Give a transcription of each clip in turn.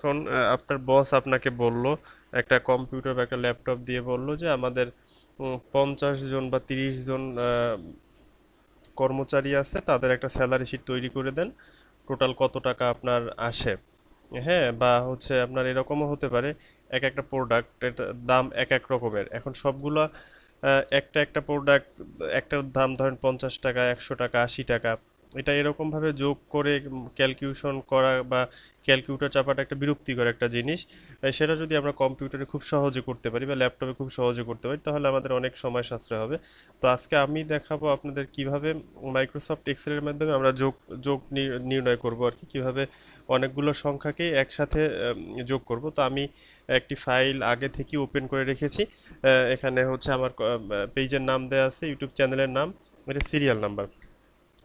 এখন আপনার বস আপনাকে বলল, একটা কম্পিউটার বা একটা ল্যাপটপ দিয়ে বলল যে আমাদের 50 জন বা 30 জন কর্মচারী আছে, তাদের একটা স্যালারি শিট তৈরি করে দেন, টোটাল কত টাকা আপনার আসে। হ্যাঁ, বা হচ্ছে আপনার এরকমও হতে পারে এক একটা প্রোডাক্ট দাম এক এক রকমের। এখন সবগুলা একটা একটা প্রোডাক্ট একটার দাম ধরেন 50 টাকা, 100 টাকা, 80 টাকা। এটা এরকম ভাবে যোগ করে ক্যালকুলেশন করা বা ক্যালকুলেটর চাপাটা একটা বিরক্তিকর একটা জিনিস। সেটা যদি আমরা কম্পিউটারে খুব সহজে করতে পারি বা ল্যাপটপে খুব সহজে করতে পারি, তাহলে আমাদের অনেক সময় সাশ্রয় হবে। তো আজকে আমি দেখাবো আপনাদের কিভাবে মাইক্রোসফট এক্সেলের মাধ্যমে আমরা যোগ যোগ নির্ণয় করব আর কি, কিভাবে অনেকগুলো সংখ্যাকে একসাথে যোগ করব। তো আমি একটি ফাইল আগে থেকে ওপেন করে রেখেছি। এখানে হচ্ছে আমার পেজের নাম দেওয়া আছে, ইউটিউব চ্যানেলের নাম, এটা সিরিয়াল নাম্বার।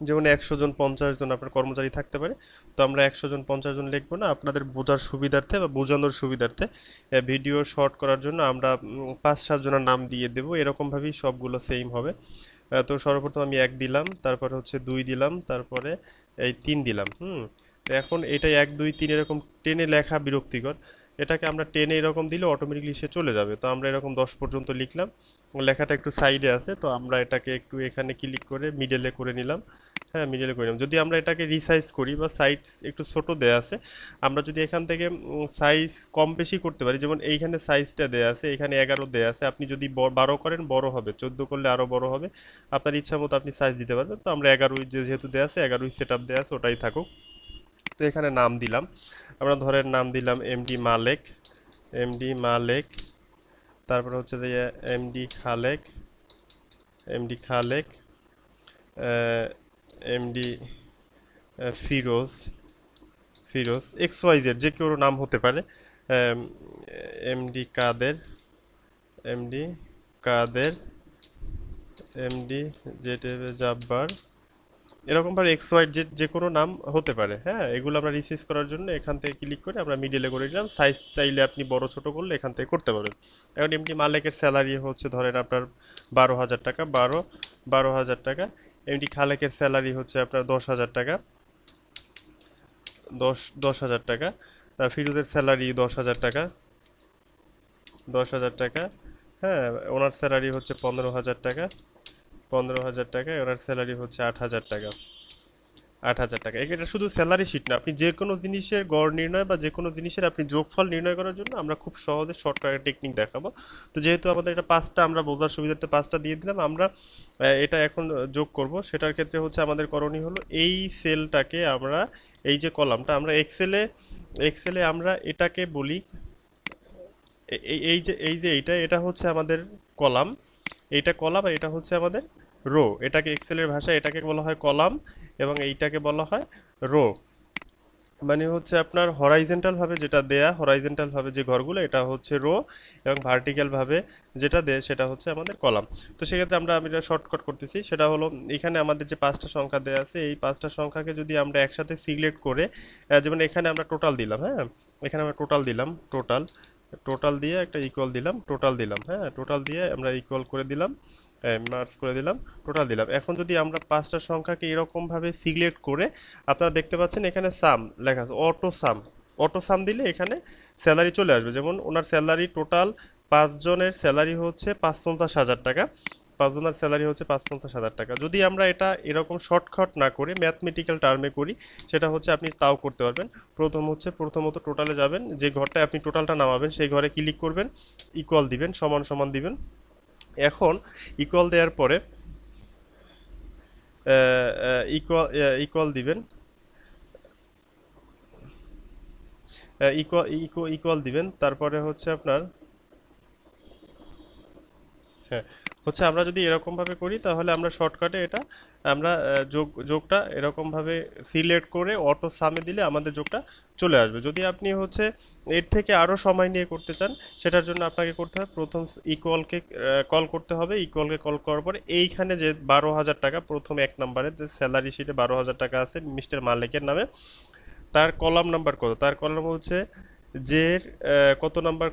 যেমন 100 জন 50 জন আপনার কর্মচারী থাকতে পারে। তো আমরা 100 জন 50 জন লিখবো না, আপনাদের বোঝার সুবিধার্থে বা বোঝানোর সুবিধার্থে ভিডিও শর্ট করার জন্য আমরা 5-7 জনের নাম দিয়ে দেবো, এরকমভাবেই সবগুলো সেম হবে। তো সর্বপ্রথম আমি 1 দিলাম, তারপরে হচ্ছে 2 দিলাম, তারপরে এই 3 দিলাম। এখন এটা 1 2 3 এরকম টেনে লেখা বিরক্তিকর। এটাকে আমরা টেনে এরকম দিলে অটোমেটিকলি সে চলে যাবে। তো আমরা এরকম 10 পর্যন্ত লিখলাম। লেখাটা একটু সাইডে আছে, তো আমরা এটাকে একটু এখানে ক্লিক করে মিডলে করে নিলাম। হ্যাঁ, মিডলে করে নিলাম। যদি আমরা এটাকে রিসাইজ করি বা সাইজ একটু ছোট দেয়া আছে, আমরা যদি এখান থেকে সাইজ কম বেশি করতে পারি, যেমন এইখানে সাইজটা দেয়া আছে, এখানে 11 দেয়া আছে, আপনি যদি 12 করেন বড় হবে, 14 করলে আরো বড় হবে। আপনার ইচ্ছা মতো আপনি সাইজ দিতে পারবেন। তো আমরা 11 যেহেতু দেয়া আছে, 11 সেট আপ দেয়া আছে, ওটাই থাকুক। তো এখানে নাম দিলাম, আমরা ধরেন নাম দিলাম এমডি মালেক, এমডি মালেক। তারপর হচ্ছে যে MD Khalek, MD Khalek, MD Firoz, Firoz X Y Z যে কেউ নাম হতে পারে। MD Kader, MD Kader, MD Z Jabbar, এরকম ভাবে এক্স ওয়াই জেড যে কোনো নাম হতে পারে। হ্যাঁ, এগুলো আমরা রিসার্চ করার জন্য এখান থেকে ক্লিক করে আমরা মিডিলে করে দিলাম। সাইজ চাইলে আপনি বড় ছোট করলে এখান থেকে করতে পারবেন। এখন এমনি মালিকের স্যালারি হচ্ছে ধরেন আপনার 12,000 টাকা, 12,000 টাকা। এমনি খালেকের স্যালারি হচ্ছে আপনার 10,000 টাকা, 10,000 টাকা। ফিরোজের স্যালারি 10,000 টাকা, 10,000 টাকা। হ্যাঁ, ওনার স্যালারি হচ্ছে 15,000 টাকা, 15,000 টাকা। ওনার স্যালারি হচ্ছে 8,000 টাকা, 8,000 টাকা। এটা শুধু স্যালারি শিট না, আপনি যে কোনো জিনিসের গড় নির্ণয় বা যে কোনো জিনিসের আপনি যোগফল নির্ণয় করার জন্য আমরা খুব সহজে শর্টকাট টেকনিক দেখাবো। তো যেহেতু আমাদের এটা 5টা, আমরা বোঝার সুবিধার্থে 5টা দিয়ে দিলাম। আমরা এটা এখন যোগ করব। সেটার ক্ষেত্রে হচ্ছে আমাদের করণীয় হলো এই সেলটাকে আমরা, এই যে কলামটা আমরা এক্সেলে, এক্সেলে আমরা এটাকে বলি এই যে এটা হচ্ছে আমাদের কলাম, এইটা কলাম আর এটা হচ্ছে আমাদের রো। এটাকে এক্সেলের ভাষায় এটাকে বলা হয় কলাম এবং এইটাকে বলা হয় রো। মানে হচ্ছে আপনার হরাইজন্টাল ভাবে যেটা দেয়া, হরাইজন্টাল ভাবে যে ঘরগুলো, এটা হচ্ছে রো, এবং ভার্টিক্যাল ভাবে যেটা দেয় সেটা হচ্ছে আমাদের কলাম। তো সেক্ষেত্রে আমি এটা শর্টকাট করতেছি, সেটা হলো এখানে আমাদের যে 5টা সংখ্যা দেয়া আছে, এই 5টা সংখ্যাকে যদি আমরা একসাথে সিলেক্ট করে যেমন এখানে আমরা টোটাল দিলাম। হ্যাঁ, এখানে আমরা টোটাল দিলাম, টোটাল, টোটাল দিয়ে একটা ইকুয়াল দিলাম, টোটাল দিলাম। হ্যাঁ, টোটাল দিয়ে আমরা ইকুয়াল করে দিলাম, মার্কস করে দিলাম, টোটাল দিলাম। এখন যদি আমরা 5টা সংখ্যাকে এরকম ভাবে সিলেক্ট করে, আপনারা দেখতে পাচ্ছেন এখানে সাম লেখা আছে, অটো সাম, অটো সাম দিলে এখানে স্যালারি চলে আসবে। যেমন ওনার স্যালারি টোটাল 5 জনের স্যালারি হচ্ছে 55,000 টাকা, 5 জনের স্যালারি হচ্ছে 55,000 টাকা। যদি আমরা এটা এরকম শর্টকাট না করে ম্যাথমেটিক্যাল টার্মে করি, সেটা হচ্ছে আপনি তাও করতে পারবেন। প্রথমত টোটালে যাবেন, যে ঘরটায় আপনি টোটালটা নামাবেন সেই ঘরে ক্লিক করবেন, ইকুয়াল দিবেন, সমান সমান দিবেন। এখন ইকুয়াল দেওয়ার পরে ইকুয়াল ইকুয়াল দিবেন, ইকুয়াল দিবেন, তারপরে হচ্ছে আপনার, হ্যাঁ, হচ্ছে আমরা যদি এরকম ভাবে করি তাহলে আমরা শর্টকাটে এটা আমরা যোগটা এরকম ভাবে সিলেক্ট করে অটো সামে দিলে আমাদের যোগটা চলে আসবে। যদি আপনি হচ্ছে এর থেকে আরো সময় নিয়ে করতে চান, সেটার জন্য আপনাকে করতে হবে প্রথম ইকুয়ালকে কল করতে হবে। ইকুয়ালকে কল করার পরে এইখানে যে 12,000 টাকা, প্রথম 1 নম্বরে যে স্যালারি শিটে 12,000 টাকা আছে মিস্টার মালিকের নামে, তার কলাম নাম্বার কত, তার কলাম হচ্ছে যে কত নাম্বার,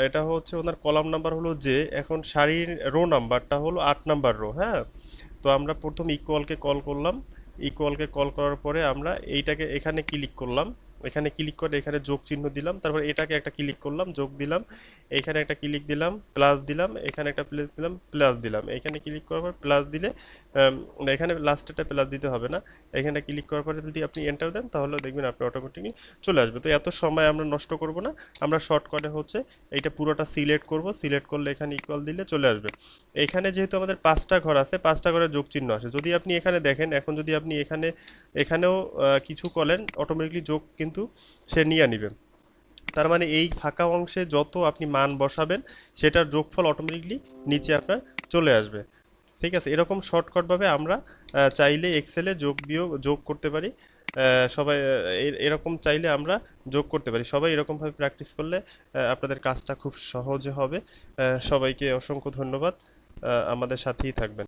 এটা হচ্ছে ওনার কলাম নাম্বার হলো যে, এখন সারির রো নাম্বারটা হলো 8 নাম্বার রো। হ্যাঁ, তো আমরা প্রথম ইকুয়ালকে কল করলাম, ইকুয়ালকে কল করার পরে আমরা এইটাকে এখানে ক্লিক করলাম, এখানে ক্লিক করে এখানে যোগ চিহ্ন দিলাম, তারপর এটাকে একটা ক্লিক করলাম, যোগ দিলাম, এইখানে একটা ক্লিক দিলাম, প্লাস দিলাম, এখানে একটা প্লাস দিলাম, প্লাস দিলাম, এখানে ক্লিক করার পর প্লাস দিলে না, এখানে লাস্টেরটা প্লাস দিতে হবে না, এখানে ক্লিক করার পরে যদি আপনি এন্টার দেন তাহলে দেখবেন আপনি অটোমেটিকলি চলে আসবে। তো এত সময় আমরা নষ্ট করব না, আমরা শর্টকাটে হচ্ছে এইটা পুরোটা সিলেক্ট করব, সিলেক্ট করলে এখানে ইকুয়াল দিলে চলে আসবে। এখানে যেহেতু আমাদের 5টা ঘর আছে, 5টা ঘরে যোগ চিহ্ন আসে, যদি আপনি এখানে দেখেন, এখন যদি আপনি এখানেও কিছু করেন অটোমেটিকলি যোগ কিন্তু সে নিয়ে নিবে। তার মানে এই ফাঁকা অংশে যত আপনি মান বসাবেন সেটার যোগফল অটোমেটিকলি নিচে আপনার চলে আসবে। ঠিক আছে, এরকম শর্টকাটভাবে আমরা চাইলে এক্সেলে যোগ বিয়োগ যোগ করতে পারি। সবাই এরকম চাইলে আমরা যোগ করতে পারি, সবাই এরকমভাবে প্র্যাকটিস করলে আপনাদের কাজটা খুব সহজে হবে। সবাইকে অসংখ্য ধন্যবাদ, আমাদের সাথেই থাকবেন।